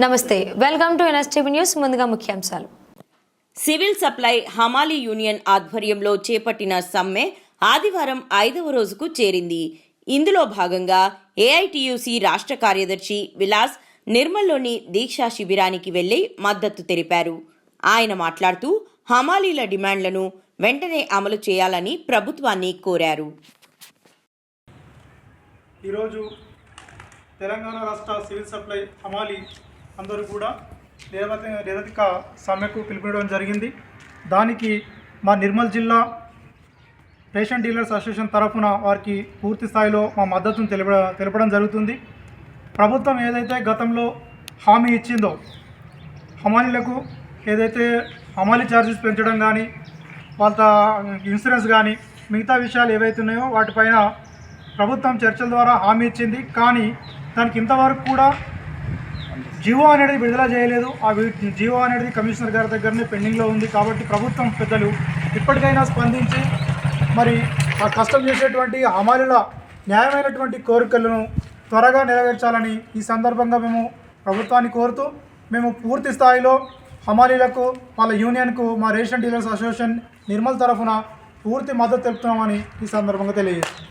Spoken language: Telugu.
నమస్తే, వెల్కమ్ టు ఎన్ఎస్టీవీ న్యూస్. ముందుగా ముఖ్యాంశాలు. సివిల్ సప్లై హమాలీ యూనియన్ ఆధ్వర్యంలో చేపట్టిన సమ్మె ఆదివారం 5వ రోజుకు చేరింది. ఇందులో భాగంగా ఏఐటియుసి రాష్ట్ర కార్యదర్శి విలాస్ నిర్మల్లోని దీక్షా శిబిరానికి వెళ్లి మద్దతు తెలిపారు. ఆయన మాట్లాడుతూ హమాలీల డిమాండ్లను వెంటనే అమలు చేయాలని ప్రభుత్వాన్ని కోరారు. ఈరోజు తెలంగాణ రాష్ట్ర సివిల్ సప్లై హమాలీ అందరూ కూడా నిరవధిక సమ్మెకు పిలుపునివ్వడం జరిగింది. దానికి మా నిర్మల్ జిల్లా రేషన్ డీలర్స్ అసోసియేషన్ తరఫున వారికి పూర్తి స్థాయిలో మా మద్దతును తెలపడం జరుగుతుంది. ప్రభుత్వం ఏదైతే గతంలో హామీ ఇచ్చిందో హమాలీలకు, ఏదైతే హమాలీ ఛార్జెస్ పెంచడం కానీ, వాళ్ళ ఇన్సూరెన్స్ కానీ, మిగతా విషయాలు ఏవైతే ఉన్నాయో వాటిపైన ప్రభుత్వం చర్చల ద్వారా హామీ ఇచ్చింది. కానీ దానికి ఇంతవరకు కూడా జివో అనేది విడుదల చేయలేదు. ఆ జివో అనేది కమిషనర్ గారి దగ్గరనే పెండింగ్లో ఉంది. కాబట్టి ప్రభుత్వం పెద్దలు ఇప్పటికైనా స్పందించి మరి ఆ కష్టం చేసేటువంటి హమాలీల న్యాయమైనటువంటి కోరికలను త్వరగా నెరవేర్చాలని ఈ సందర్భంగా మేము ప్రభుత్వాన్ని కోరుతూ, మేము పూర్తి స్థాయిలో హమాలీలకు, వాళ్ళ యూనియన్కు మా రేషన్ డీలర్స్ అసోసియేషన్ నిర్మల్ తరఫున పూర్తి మద్దతు తెలుపుతున్నామని ఈ సందర్భంగా తెలియజేస్తాం.